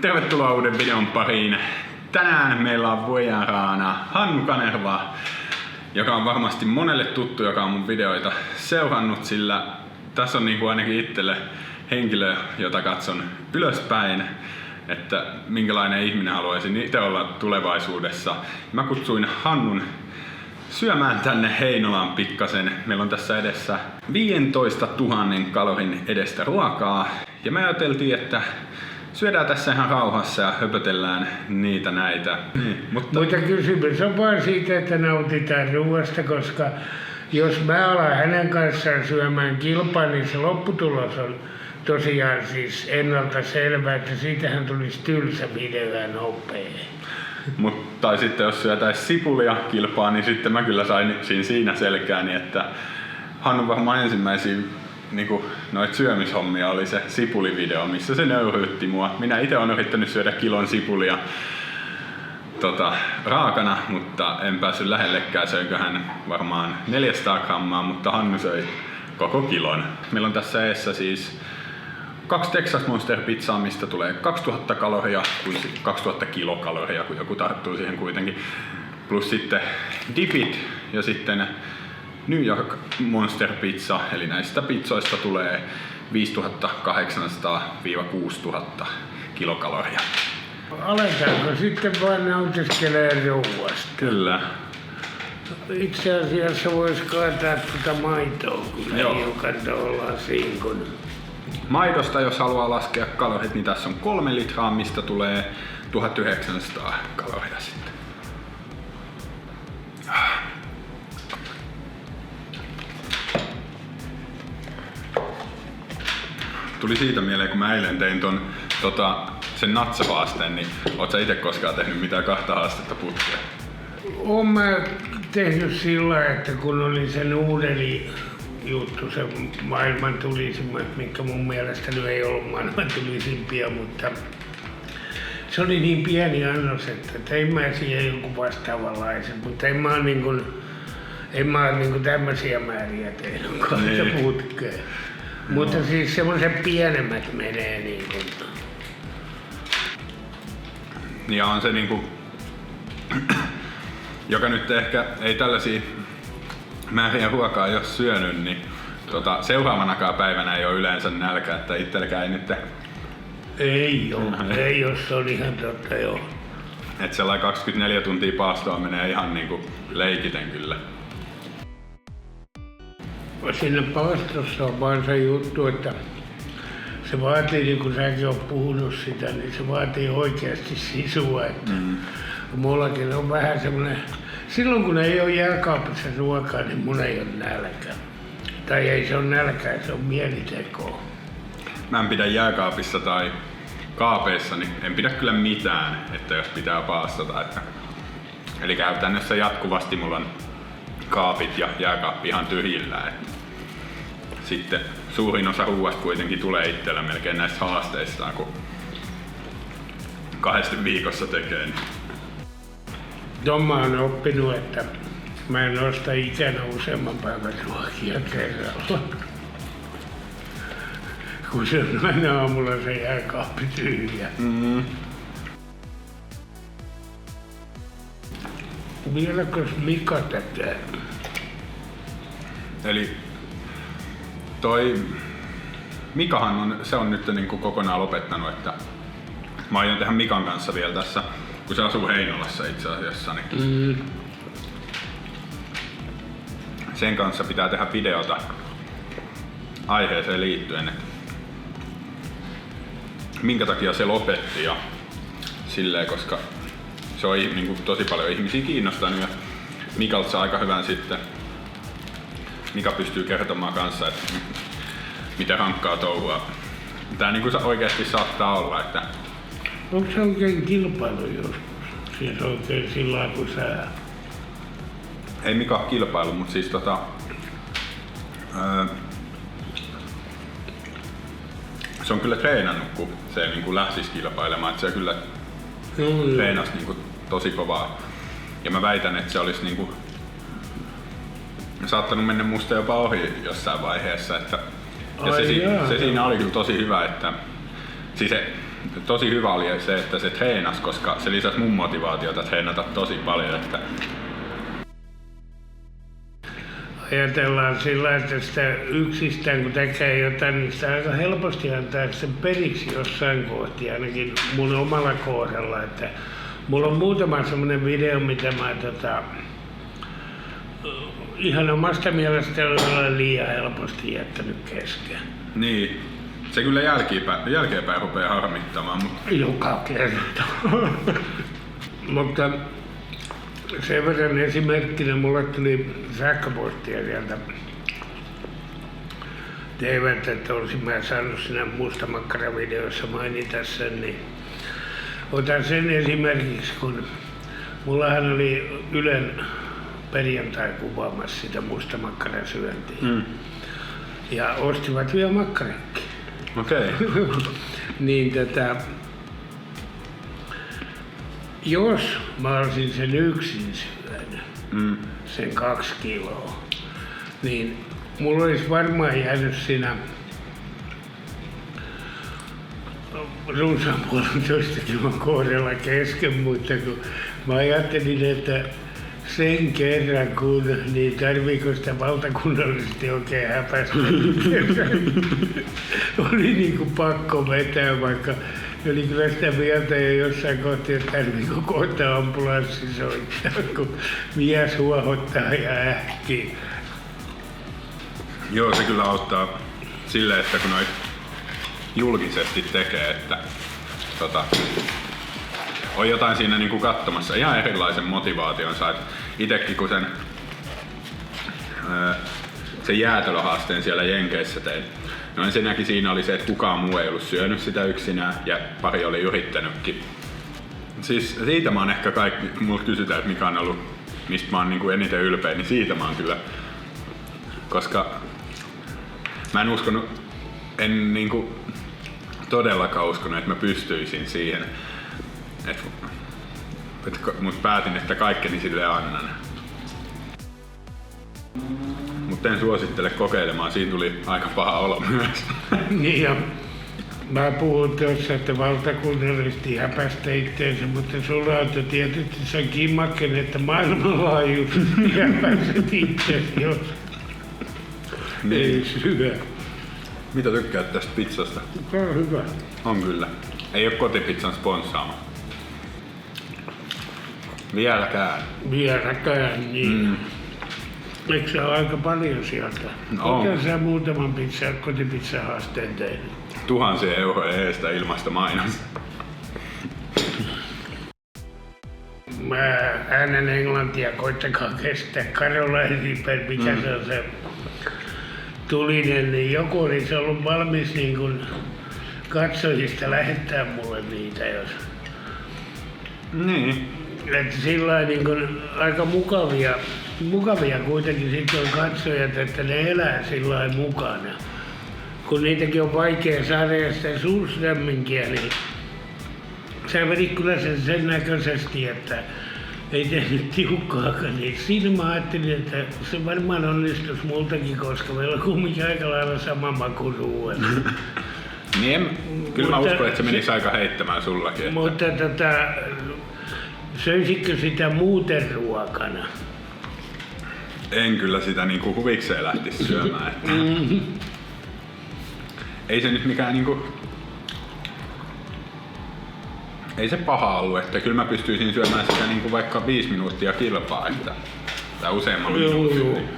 Tervetuloa uuden videon pariin. Tänään meillä on vieraana Hannu Kanerva, joka on varmasti monelle tuttu, joka on mun videoita seurannut, sillä tässä on niinku ainakin itselle henkilö, jota katson ylöspäin, että minkälainen ihminen haluaisin itse olla tulevaisuudessa. Mä kutsuin Hannun syömään tänne Heinolaan pikkasen. Meillä on tässä edessä 15 000 kalorin edestä ruokaa ja me ajateltiin, että syödään tässä ihan rauhassa ja höpötellään niitä näitä. Mutta kysymys on vaan siitä, että nautitaan ruoasta, koska jos mä alan hänen kanssaan syömään kilpaa, niin se lopputulos on tosiaan siis ennalta selvää, että siitähän tulisi tylsä video ja nopea. Tai sitten jos syötäisiin sipulia kilpaa, niin sitten mä kyllä sain siinä selkääni, että Hannu varmaan ensimmäisiä noit syömishommia oli se sipulivideo, missä se nöyryytti mua. Minä itse olen yrittänyt syödä kilon sipulia raakana, mutta en päässyt lähellekään. Söiköhän varmaan 400 grammaa, mutta Hannu söi koko kilon. Meillä on tässä eessä siis 2 Texas Monster pizzaa, mistä tulee 2000 kaloria, 2000 kilokaloria, kun joku tarttuu siihen kuitenkin. Plus sitten dipit ja sitten New York Monster Pizza, eli näistä pizzoista tulee 5800–6000 kilokaloria. Aletaanko sitten vaan nautiskelee ruoasta? Kyllä. Itse asiassa voisi kaataa maitoa, kun hiukan tuolla sinkon. Maidosta, jos haluaa laskea kalorit, niin tässä on 3 litraa, mistä tulee 1900 kaloria sitten. Tuli siitä mieleen, kun mä eilen tein sen natsahaasteen, niin oot sä ite koskaan tehnyt mitään 2 haastetta putkeen? Oon mä tehnyt sillä, että kun oli sen uudeli juttu, se maailman tulisimmat, minkä mun mielestä nyt ei ollut maailman tulisimpia, mutta se oli niin pieni annos, että tein mä siihen jonkun vastaavanlaisen, mutta en mä oon tämmösiä määriä tehnyt 2 putkeen. No. Mutta siis semmoiset pienemmät menee niin kuin. Ja on se joka nyt ehkä ei tällaisia määriä ruokaa jos syönyt, niin seuraavanakaan päivänä ei ole yleensä nälkä, että itselläkään ei nyt. Ei jos se on ihan totta joo. Et sellainen 24 tuntia paastoa menee ihan leikiten kyllä. Siinä paastossa on vaan se juttu, että se vaatii, niin kuin säkin oot puhunut sitä, niin se vaatii oikeasti sisua. Että mullakin on vähän semmoinen, silloin kun ei ole jääkaapissa ruokaa, niin mun ei ole nälkä. Tai ei se ole nälkää, se on mielitekoa. Mä en pidä jääkaapissa tai kaapeissa, niin en pidä kyllä mitään, että jos pitää paastota. Eli käytännössä jatkuvasti mulla on kaapit ja jääkaappi ihan tyhjillään. Sitten suurin osa ruuasta kuitenkin tulee itsellä melkein näistä haasteistaan, kun 2 viikossa tekee. Niin. Mä oon oppinut, että mä en osta ikänä useamman päivän ruokia kerralla. Kun se on aina aamulla se jääkaappi tyhjä. Mm-hmm. Vieläkös Mika tekee? Eli Mikahan se on nyt kokonaan lopettanut, että mä aion tehdä Mikan kanssa vielä tässä, kun se asuu Heinolassa itse asiassa, niin sen kanssa pitää tehdä videota aiheeseen liittyen, että minkä takia se lopetti ja silleen, koska se on tosi paljon ihmisiä kiinnostanut ja Mikalta saa aika hyvän sitten. Mika pystyy kertomaan kanssa, että mitä rankkaa touhua. Tää oikeasti saattaa olla, että. Onko se oikein kilpailu joskus? Siis oikein sillä lailla kuin sä? Ei Mika kilpailu, mutta siis se on kyllä treenannut, kun se lähtisi kilpailemaan, että se kyllä treenasi tosi kovaa. Ja mä väitän, että se olisi saattanut mennä musta jopa ohi jossain vaiheessa. Että, ja se siinä oli kyllä tosi hyvä, että siis tosi hyvä oli se, että se treenasi, koska se lisäsi mun motivaatiota treenata tosi paljon. Että ajatellaan sillä, että sitä yksistään kun tekee jotain, niin sitä aika helposti antaa sen periksi jossain kohti, ainakin mun omalla kohdalla. Että mulla on muutama semmonen video, mitä mä ihan omasta mielestä olen liian helposti jättänyt kesken. niin, se kyllä jälkeenpäin rupeaa harmittamaan, mutta Joka kerta. Mutta sen verran esimerkkinä mulle tuli sähköpostia sieltä teivät, että olisin mä saanut siinä Mustamakkara-videossa mainita sen, niin otan sen esimerkiksi, kun mullahan oli Ylen perjantai kuvaamassa sitä mustamakkaransyöntiä. Ja ostivat vielä makkaratkin. okei. Niin jos mä olisin sen yksin syönyt, sen 2 kiloa, niin mulla olisi varmaan jäänyt siinä runsaan 1,5 kilon kohdalla kesken, mutta kun mä ajattelin, että sen kerran kun, niin tarviiko sitä valtakunnallisesti oikein häpästä. Oli niinku pakko vetää, vaikka oli kyllä sitä mieltä jo jossain kohti, että tarviiko kohta ambulanssi soittaa, kun mies huohottaa ja ähkii. Joo, se kyllä auttaa silleen, että kun noit julkisesti tekee, että on jotain siinä niinku katsomassa ihan erilaisen motivaation saa. Itekin kun sen jäätelöhaasteen siellä Jenkeissä tein, no ensinnäkin siinä oli se, että kukaan muu ei ollut syönyt sitä yksinään ja pari oli yrittänytkin. Siis siitä mä oon ehkä kaikki, multa kysytään, että mikä on ollut, mistä mä oon niinku eniten ylpeä, niin siitä mä oon kyllä. Koska mä en uskonut, en niinku todellakaan uskonut, että mä pystyisin siihen. Mut päätin, että kaikkeni sille annan. Mutta en suosittele kokeilemaan, siinä tuli aika paha olo myös. Niin ja mä puhun tuossa, että valtakunnallisesti häpästä itteensä, mutta sulla on tietysti se kimmakken, että maailmanlaajuisesti häpäset itseäsi, jos ei syö. Mitä tykkäät tästä pizzasta? Se on hyvä. On kyllä. Ei oo kotipizzan sponssaama. Vieläkään, niin. Eikö se ole aika paljon sieltä? Oletko sä muutaman kotipizzan-haasteen tehnyt? 1,000 € eestä ilmasta mainos. Mä äänen englantia, koittakaa kestää. Caroline Reaper, mikä se on se tulinen, niin joku olisi ollut valmis niin kun katsojista lähettää mulle niitä, jos... Niin. Että sillain niin kun aika mukavia kuitenkin sitten on katsojat, että ne elää sillain mukana. Kun niitäkin on vaikea saada ja sitä suursydämminkiä, niin sä vedit kyllä sen näköisesti, että ei tehnyt tiukkaakaan. Niin siinä mä ajattelin, että se varmaan onnistuisi multakin, koska meillä on kumminkin aika lailla sama maku ruuella. Niin, kyllä mä uskon, että se menisi aika heittämään sullakin. Että... Mutta söisitkö sitä muuten ruokana? En kyllä sitä niinku huvikseen lähtisi syömään. Että... Ei se nyt mikään niinku... Ei se paha ollut, että kyllä mä pystyisin syömään sitä niinku vaikka 5 minuuttia kilpaa, että... Tai useamman minuutin. Niin,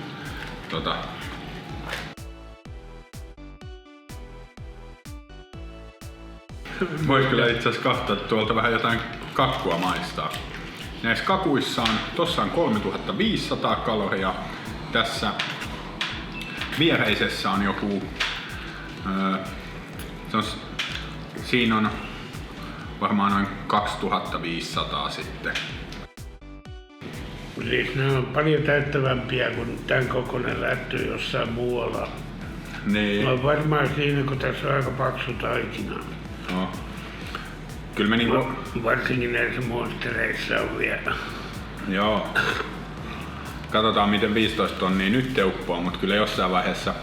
Vois kyllä itse asiassa katsoa tuolta vähän jotain kakkua maistaa. Näissä kakuissa on, tossa on 3500 kaloria. Tässä viereisessä on joku, siinä on varmaan noin 2500 sitten. Siis ne on paljon täyttävämpiä kuin tämän kokoinen lätty jossain muualla. Niin. No varmaan siinä, kun tässä on aika paksu taikina. No. Kyllä me niinku... Varsinkin näissä monstereissa on vielä. Joo. Katsotaan miten 15 tonnia nyt teuppoo, mutta kyllä jossain vaiheessa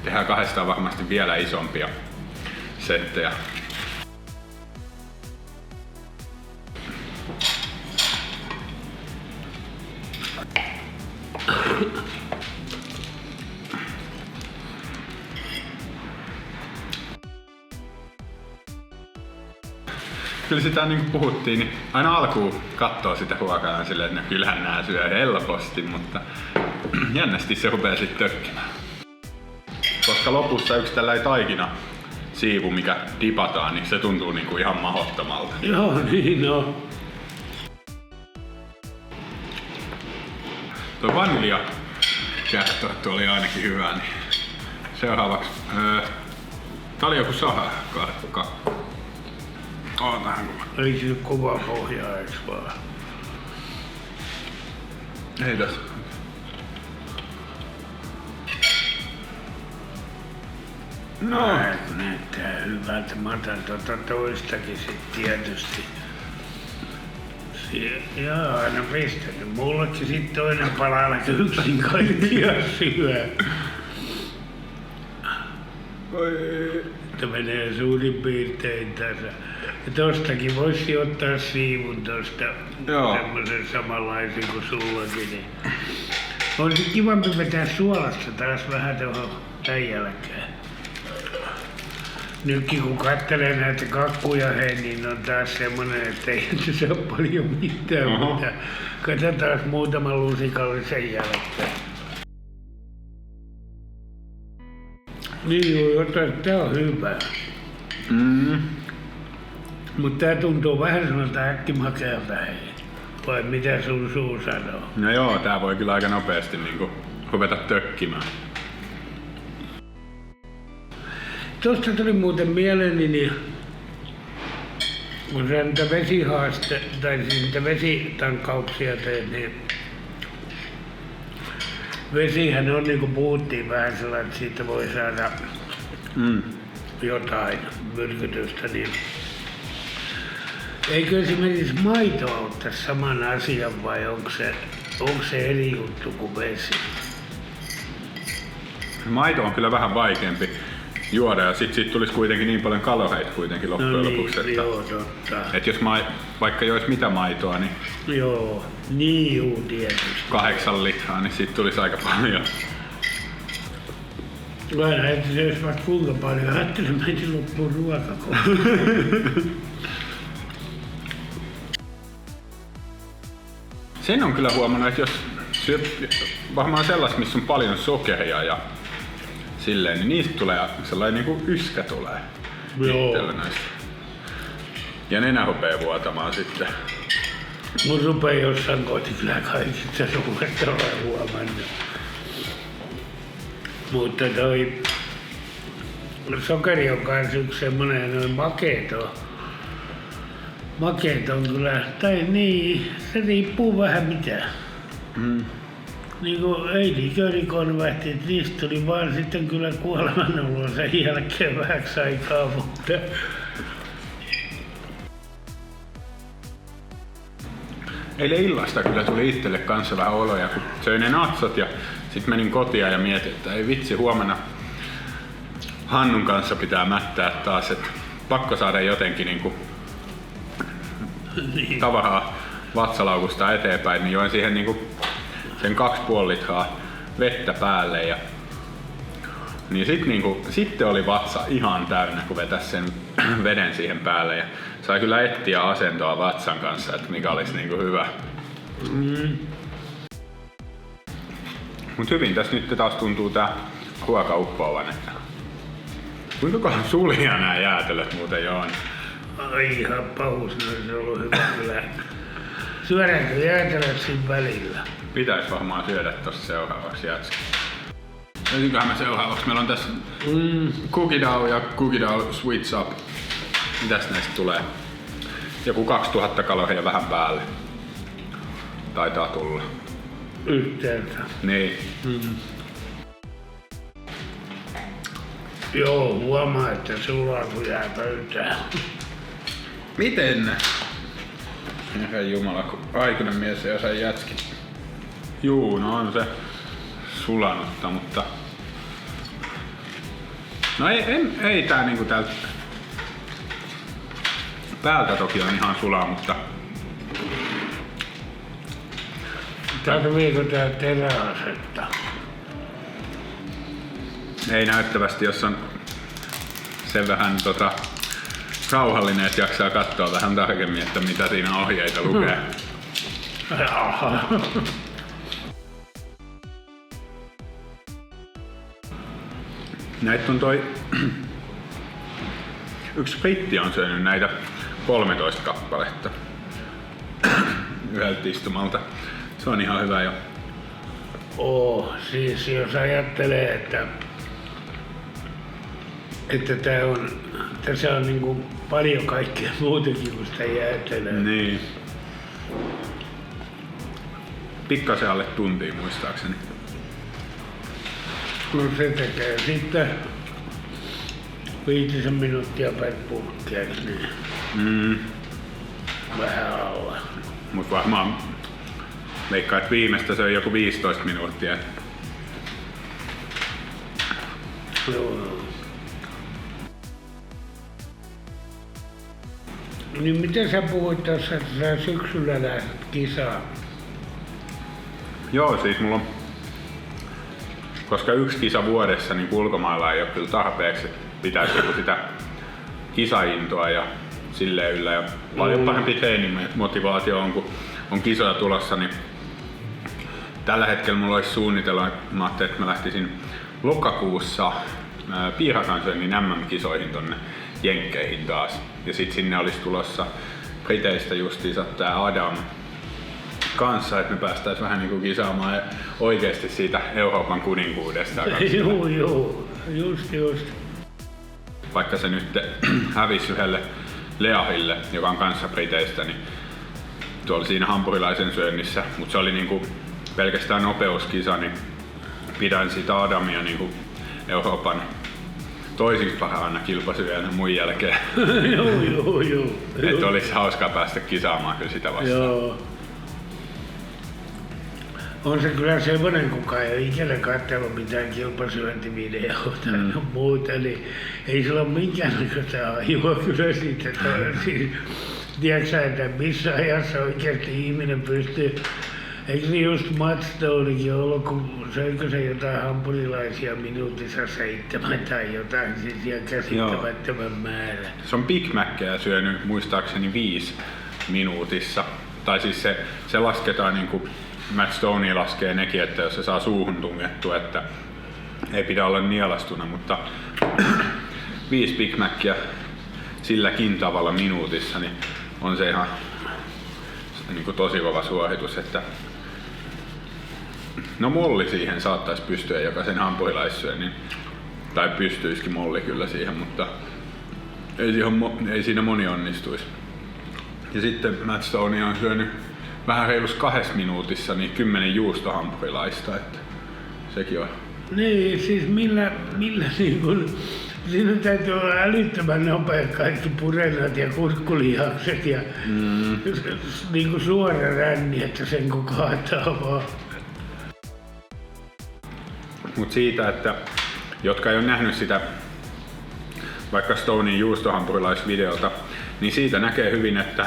tehdään 200 varmasti vielä isompia settejä. Kyllä sitä niin kuin puhuttiin, niin aina alkuun katsoo sitä ruokaa silleen, että no kyllähän nää syö helposti, mutta jännästi se rupeaa sitten tökkimään. Koska lopussa yksi tällainen taikina siivu, mikä dipataan, niin se tuntuu niin kuin ihan mahdottomalta. Joo, niin on. Tuo vanilja kertoo, oli ainakin hyvä, niin seuraavaksi tää oli joku sahakakku. Ootahan kuva. Ei se kova pohja, eiks vaan? Ei tässä. No. Näyttää hyvältä. Mä otan toistakin sit tietysti. Joo, aina pistänyt. Mullekin sit toinen pala ainakin yksin kaikkia syö. Että menee suurin piirtein tässä. Ja tostakin voisi ottaa siivun tosta. Semmosen samanlaisen kuin sullakin. Niin. Olisi kivampi vetää suolasta taas vähän tuohon tän jälkeen. Nytkin kun katselee näitä kakkuja niin on taas semmonen, että ei se saa paljon mitään, mutta katsotaan muutaman lusikallisen jälkeen. Niin joo, tää on hyvä. Mutta tää tuntuu vähän semmoista äkkimakealta, vai mitä sun suu sanoo? No joo, tää voi kyllä aika nopeasti niinku ruveta tökkimään. Tuosta tuli muuten mieleeni, niin kun sä niitä tai siis niitä vesitankkauksia teet, niin vesihän on niin kuin puhuttiin vähän sellainen, että siitä voi saada jotain myrkytystä, niin eikö esimerkiksi maito auttaisi saman asian vai onko se eri juttu kuin vesi? Maito on kyllä vähän vaikeampi juoda ja sit siitä tulisi kuitenkin niin paljon kaloreita kuitenkin loppujen lopuksi, että joo, totta. Et jos vaikka jois mitä maitoa, niin joo, niin juu, tietysti. 8 litraa, niin siitä tulisi aika paljon. Aina, että se olisi vaikka kuinka paljon. Ajattelin, että meitä loppuu ruokakohta. Sen on kyllä huomannut, että jos syö varmaan sellaista, missä on paljon sokeria ja silleen, niin niistä tulee sellainen niinku yskä tulee. Joo. Näistä. Ja nenä rupeaa vuotamaan sitten. Mun rupee jossain kotikylä kaikista suunnetta olen huomannut. Mutta toi sokeri on kans yksi semmonen ja noin makeet on kyllä, tai niin, se riippuu vähän mitä. Niinku ei liköörikonvehti, että niistä tuli vaan sitten kyllä kuolemanolo sen jälkeen vähäksi aikaa, mutta Eilen illasta kyllä tuli itselle kanssa vähän oloja, kun söin ne natsot ja sit menin kotia ja mietin, että ei vitsi, huomenna Hannun kanssa pitää mättää taas, että pakko saada jotenkin niinku tavaraa vatsalaukusta eteenpäin, niin join siihen niinku sen 2,5 litraa vettä päälle ja niin sitten oli vatsa ihan täynnä, kun vetäisi sen veden siihen päälle ja sai kyllä etsiä asentoa vatsan kanssa, että mikä olisi niinku hyvä. Mut hyvin tässä nyt taas tuntuu tää ruoka uppoavan, että kuinka sulia nää jäätelöt muuten jo on? ai ihan pahus, ne olisi ollut hyvä kyllä. Syödäänkö jäätelöt siinä välillä? Pitäis varmaan syödä tossa seuraavaksi jätski. Löytynköhän me seuraavaksi? Meillä on tässä Cookie Dough ja Cookie Dough Sweets Up. Mitäs näistä tulee? Joku 2000 kaloria vähän päälle. Taitaa tulla. Yhteensä. Niin. Joo, huomaa, että sulaa kun jää pöytään. Miten? Herra jumala, kun aikuinen mies ei osaa jätski. Juu, no on se sulanutta, mutta no ei tää niinku täältä päältä toki on ihan sulaa, mutta Tarviiko tää teräasetta? Ei näyttävästi, jos on sen vähän rauhallinen, että jaksaa katsoa vähän tarkemmin, että mitä siinä ohjeita lukee. Näitä on yksi britti on syönyt näitä 13 kappaletta yhdeltä istumalta. Se on ihan hyvä jo. Siis jos ajattelee, että tässä on niinku paljon kaikkea muutakin kuin sitä jäätelöä. Niin. Pikkasen alle tuntia muistaakseni. No se tekee sitten 5 minuuttia per purkki, niin vähän alla. Mut varmaan veikkaan, että viimeistä se on joku 15 minuuttia. Joo. Niin miten sä puhuit tässä, että sä syksyllä lähdet kisaan? Joo, siis mulla on, koska yksi kisa vuodessa niin ulkomailla ei ole kyllä tarpeeksi, että pitäisi joku sitä kisaintoa ja silleen yllä ja paljon parempi treenimotivaatio on, kun on kisoja tulossa, niin tällä hetkellä mulla olisi suunnitelma, että mä lähtisin lokakuussa piirakansyönnin MM-kisoihin tonne Jenkkeihin taas. Ja sit sinne olisi tulossa Briteistä justiinsa tää Adam kanssa, että me päästäis vähän niinku kisaamaan oikeesti siitä Euroopan kuninkuudesta. Joo, just. Vaikka se nyt hävisi yhdelle Leahille, joka on kanssa Briteistä, niin tuolla siinä hampurilaisen syönnissä, mutta se oli niinku pelkästään nopeuskisa, niin pidän sitä Adamia niinku Euroopan toisiksi parhaana kilpasyönä mun jälkeen. Joo. Että olisi hauskaa päästä kisaamaan kyllä sitä vastaan. Joo. On se kyllä semmoinen, kukaan ei ole ikinä katsellut mitään kilpasyöntivideoita ja muuta, eli ei sillä ole minkäännäköistä hajua kyllä siitä. Siis, tiedätkö että missä ajassa oikeasti ihminen pystyy. Eikö se just Matt Stonekin ollut, kun söikö se jotain hampurilaisia minuutissa 7 tai jotain, siis ihan käsittämättömän määrä. Se on Big Mackeja syönyt muistaakseni 5 minuutissa. Tai siis se lasketaan niinku, Matt Stoney laskee nekin, että jos se saa suuhun tungettua, että ei pidä olla nielastuna, mutta 5 Big Mackia silläkin tavalla minuutissa, niin on se ihan niinku tosi kova suoritus, että no molli siihen saattaisi pystyä jokaisen hampurilaissyönnin, tai pystyisikin molli kyllä siihen, mutta ei siinä moni onnistuisi. Ja sitten Matt Stoney on syönyt vähän reilus 2 minuutissa niin 10 juustohampurilaista, että sekin on. Niin, siis millä niin kun, siinä täytyy olla älyttömän nopea kaikki purenat ja kurkkulihakset ja niin kuin suora ränni, että sen kun kaataa vaan. Mut siitä, että jotka ei ole nähnyt sitä vaikka Stoneyn juustohampurilaisvideota, niin siitä näkee hyvin, että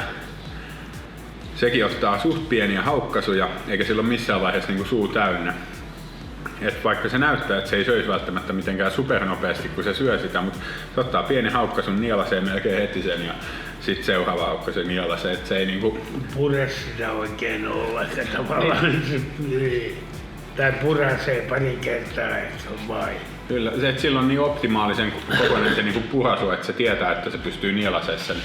sekin ottaa suht pieniä haukkasuja, eikä sillä ole missään vaiheessa niinku suu täynnä. Et vaikka se näyttää, että se ei söisi välttämättä mitenkään supernopeasti, kun se syö sitä, mutta se ottaa pienen haukkasun, nielasee melkein heti sen ja sitten seuraava haukkasun nielasee, että se ei niinku pure sitä oikein ollenkaan tavallaan. Tai purasee pari kertaa, että on vain. Kyllä, se, että sillä on niin optimaalisen kokoinen se niinku purasu, että se tietää, että se pystyy nielasemaan sen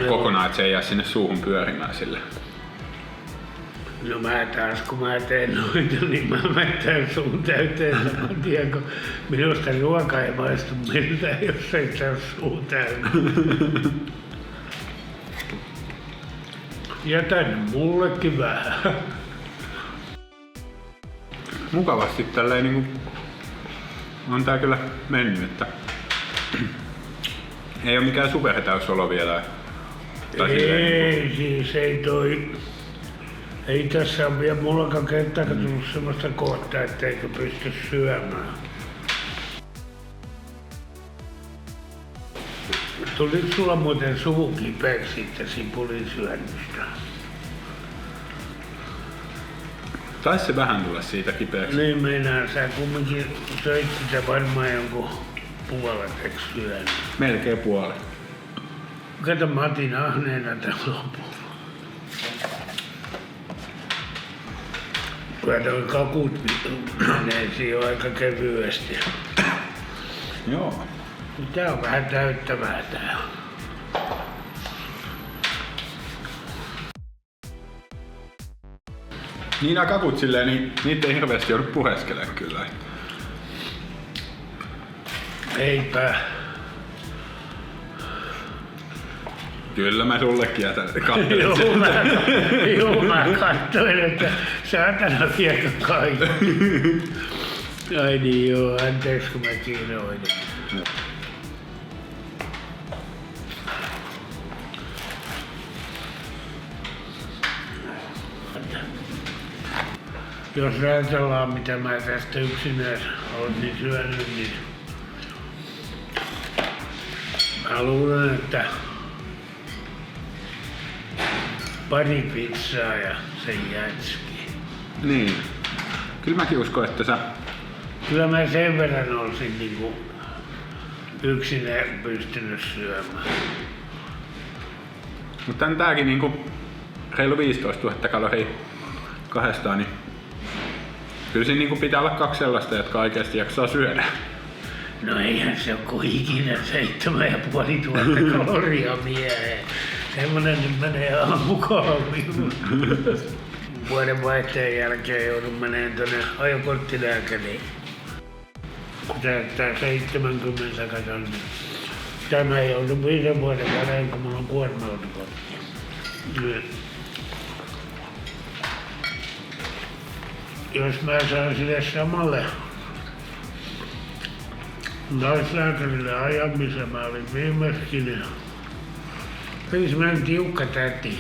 kokonaan, että se ei jää sinne suuhun pyörimään sille. No mä taas kun mä teen noita, niin mä mättään suun täyteen saman tien, kun minusta ruoka ei maistu miltään, jos ei saa suu täynnä. Jätän mullekin vähän. Mukavasti tälleen niinku on tää kyllä mennyt, että ei oo mikään supertäysolo vielä. Ei, siis ei tässä ole vielä mullakaan kertaakaan tullut semmoista kohtaa, etteikö pysty syömään. Tuliko sulla muuten suu kipeäksi siitä sipulin syönnistä? Taisi se vähän tulla siitä kipeäksi. Niin meinaa, sä kumminkin söit sitä varmaan jonkun puolet, eikö syönyt? Melkein puolet. Kato, mä otin ahneena tän lopun. Kyllä toi kakut menee siihen aika kevyesti. Joo. Tää on vähän täyttävää tää. Niin nämä kakut silleen, niin niitä ei hirveästi joudu pureskelemaan kyllä. Eipä. Kyllä mä sullekin jätän kattelen sen. Joo, mä katsoin, että saatana viekö kaikki. Ai niin joo, anteeksi kun mä kiinoin. Jos ajatellaan mitä mä tästä yksinään olisin syönyt, niin mä luulen, että pari pizzaa ja sen jätski. Niin. Kyllä mäkin uskon, että sä... Kyllä mä sen verran olisin niinku yksinään pystynyt syömään. Mutta tääkin niinku reilu 15 000 kaloria kahdestaan, niin kyllä siinä niinku pitää olla 2 sellaista, jotka oikeasti jaksaa syödä. No eihän se oo kuin ikinä 7500 kaloria mieheen. Semmonen nyt menee aamukahviin. Vuoden vaihteen jälkeen joudun meneen tonne ajokorttilääkäriin. Kun täyttää 70 katon, niin tämä joudun 5 vuoden välein, kun mulla on kuorma-autokortti. Jos mä saan sille samalle naislääkärille ajamisen, mä olin viimeiskin, niin oli semmoinen tiukka täti.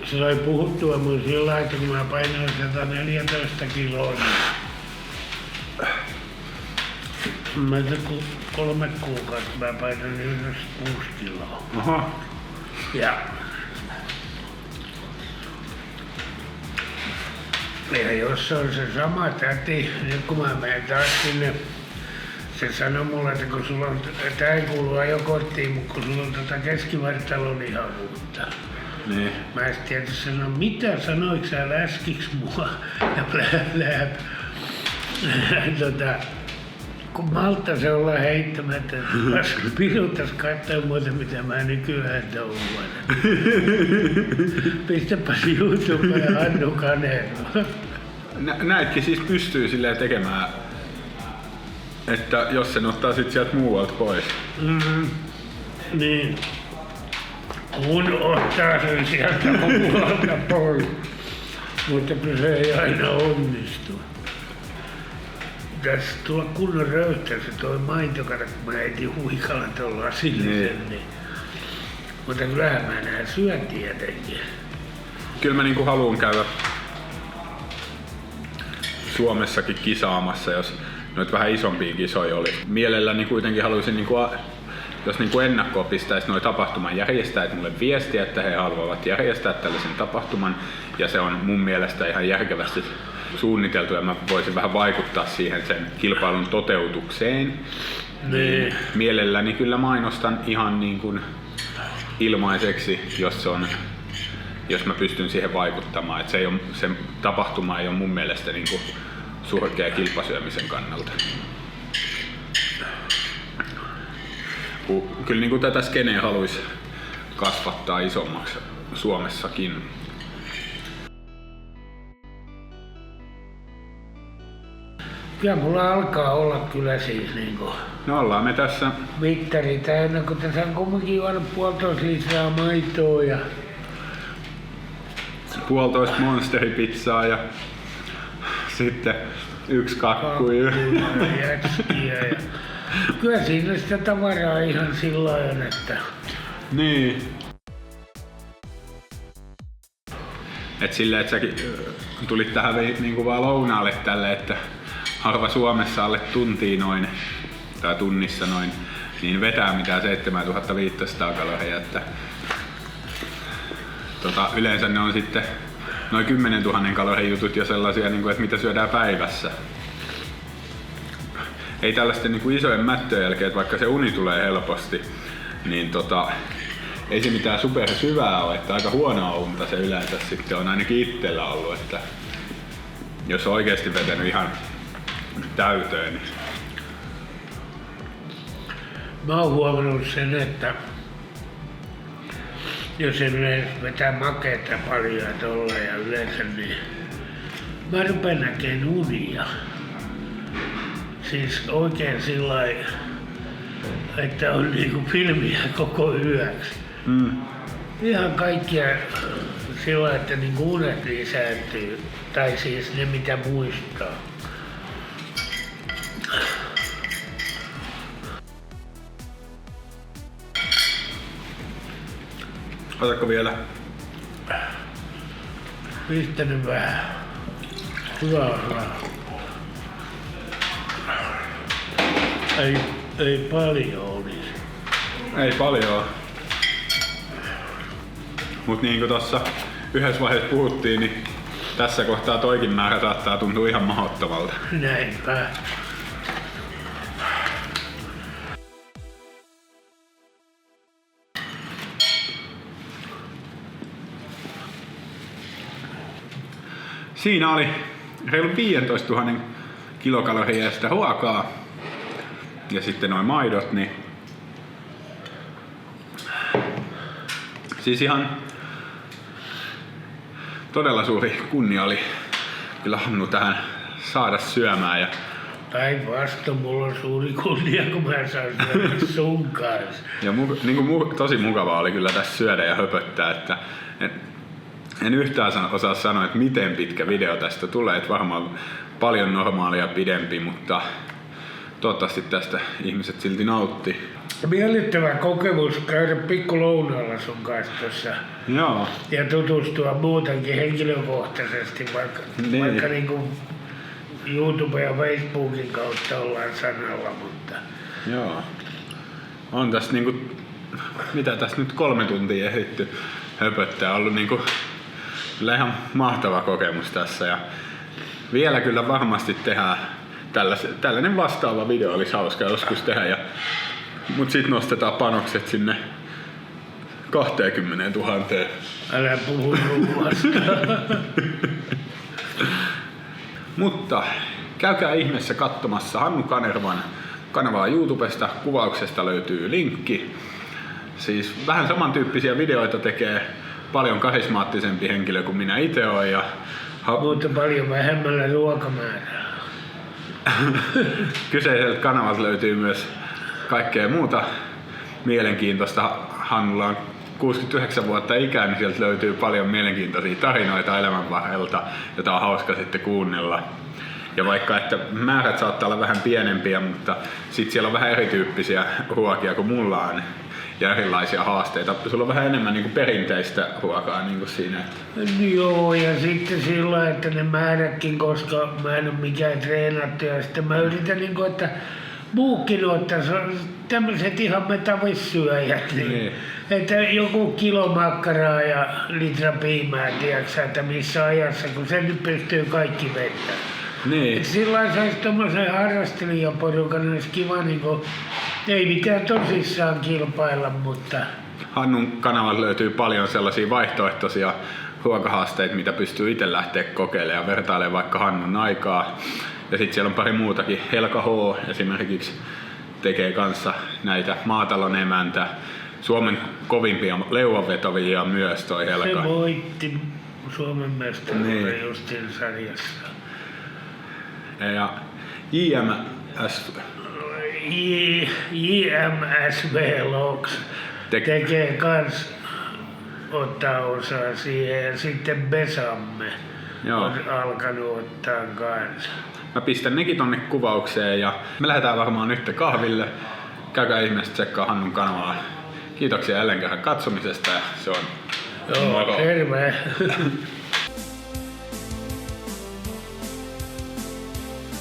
Se oli puhuttua mun sillä, että kun mä painoin 114 kiloa, niin mä 3 kuukautta mä painoin 96 kiloa. Oho. Ja jos se on se sama täti, niin kun mä menen taas sinne, se sanoi mulle, että kun sulla on, tää ei kuulu ajokorttiin, mutta kun sulla on keskivartalon lihavuutta. Niin. Mä en tietysti sano, mitä sanoiko sä läskiks mua ja blää. Kun malttaisi olla heittämättä, piruttais katsoa muuta mitä mä nykyään touhuan. Pistäpäs YouTubeen Hannu Kanerva. Näitkin siis pystyy silleen tekemään, että jos sen ottaa sit sieltä muualta pois. Niin. Kun ottaa sen sieltä muualta pois. Mutta kun se ei aina onnistu. Pitäisi tulla kunnon röyhtä se toi maito, kun mä heitin huikalla tuolla lasillisen. Niin. Mutta kyllähän mä nää syön tietenkin. Kyllä mä niinku haluun käydä Suomessakin kisaamassa, jos noit vähän isompia kisoja oli. Mielelläni kuitenkin haluaisin, jos ennakkoon pistäisi noi tapahtuman järjestäjät mulle viestiä, että he haluavat järjestää tällaisen tapahtuman. Ja se on mun mielestä ihan järkevästi suunniteltu ja mä voisin vähän vaikuttaa siihen sen kilpailun toteutukseen. Niin. Mielelläni kyllä mainostan ihan niin kuin ilmaiseksi, jos mä pystyn siihen vaikuttamaan. Et se tapahtuma ei ole mun mielestä niin kuin surkea kilpasyömisen kannalta. Kyllä niin kuin tätä skeneä haluaisi kasvattaa isommaksi Suomessakin. Kyllä mulla alkaa olla kyllä siis niinku No ollaan me tässä. mittari täynnä, kun tässä on kumminkin juonut 1,5 litraa maitoa ja 1,5 monsteripizzaa ja sitten 1 kakku. ja jätskiä. Ja kyllä siinä sitä tavaraa ihan sillä lailla, että Niin. Et silleen, että säkin tulit tähän niinku vaan lounaalle tälle, että harva Suomessa alle tuntiin noin, tai tunnissa noin, niin vetää mitään 7500 kaloria, että Yleensä ne on sitten noin 10 000 kalorin jutut ja sellaisia, niin kuin, että mitä syödään päivässä. Ei tällaisten niin kuin isojen mättöjen jälkeen, että vaikka se uni tulee helposti, niin ei se mitään supersyvää ole, että aika huonoa unta se yleensä sitten on ainakin itsellä ollut, että jos on oikeasti vetänyt ihan täyteen. Niin... Mä oon huomannut sen, että jos yleensä vetää makeita paljon ja tolla ja yleensä, niin mä rupean näkemään unia. Siis oikein sillai, että on niinku filmiä koko yöksi. Ihan kaikkia sillä, että niinku unet lisääntyy, tai siis ne mitä muistaa. Otatko vielä? Pistänyt vähän. Hyvä. Ei paljon olisi. Ei paljon. Mut niin kuin tossa yhdessä vaiheessa puhuttiin, niin tässä kohtaa toikin määrä saattaa tuntua ihan mahdottomalta. Näinpä. Siinä oli reilu 15 000 kilokaloria sitä ruokaa. Ja sitten noin maidot, niin siis ihan todella suuri kunnia oli kyllä Hannu tähän saada syömään. Ja Päinvastoin mulla on suuri kunnia, kun mä saan syödä sun kanssa. ja tosi mukavaa oli kyllä tässä syödä ja höpöttää, että en yhtään osaa sanoa, että miten pitkä video tästä tulee, että varmaan paljon normaalia pidempi, mutta toivottavasti tästä ihmiset silti nautti. Miellyttävä kokemus käydä pikku lounaalla sun kanssa tuossa. Joo. Ja tutustua muutenkin henkilökohtaisesti, vaikka niin kuin YouTube ja Facebookin kautta ollaan sanalla, mutta... Joo. On tässä niinku, mitä tässä nyt 3 tuntia ehditty höpöttää, ollut niinku kyllä ihan mahtava kokemus tässä ja vielä kyllä varmasti tehdään tällainen vastaava video olisi hauska joskus tehdä, mut sit nostetaan panokset sinne 20 000. Älä puhu ruuasta. Mutta käykää ihmeessä katsomassa Hannu Kanervan kanavaa YouTubesta, kuvauksesta löytyy linkki. Siis vähän samantyyppisiä videoita tekee paljon karismaattisempi henkilö kuin minä itse olen. Mutta paljon vähemmällä ruokamäärällä. Kyseiseltä kanavalta löytyy myös kaikkea muuta mielenkiintoista. Hannulla on 69 vuotta ikää, niin sieltä löytyy paljon mielenkiintoisia tarinoita elämän varrelta, jota on hauska sitten kuunnella. Ja vaikka että määrät saattaa olla vähän pienempiä, mutta sitten siellä on vähän erityyppisiä ruokia kuin mulla on ja erilaisia haasteita. Sulla on vähän enemmän niin kuin perinteistä ruokaa niin kuin siinä. Joo, ja sitten sillä, että ne määrätkin, koska mä en ole mikään treenattu ja sitten mä yritän niin kuin, että muukin ottaa tämmöiset ihan metavissyöjät, niin. Että joku kilo makkaraa ja litra piimää, tiedätkö, että missä ajassa, kun sen nyt pystyy kaikki vettämään. Niin. Silloin saisi tommosen harrastelijaporukan, olisi kiva niinku, ei mitään tosissaan kilpailla, mutta... Hannun kanavalla löytyy paljon sellaisia vaihtoehtoisia ruokahaasteita, mitä pystyy itse lähteä kokeilemaan ja vertailemaan vaikka Hannun aikaa. Ja sitten siellä on pari muutakin. Helka H esimerkiksi tekee kanssa näitä maatalon emäntä. Suomen kovimpia leuanvetovia myös toi Helka. Se voitti Suomen mestaruuden niin. Justiin sarjassa. Ja JMSV Logs tekee kans ottaa osaa siihen ja sitten Besamme on alkanut ottaa kans. Mä pistän nekin tonne kuvaukseen ja me lähdetään varmaan nyt kahville. Käykää ihmeessä tsekkaa Hannun kanavaa. Kiitoksia jälleen kerran katsomisesta ja se on Joo, terve!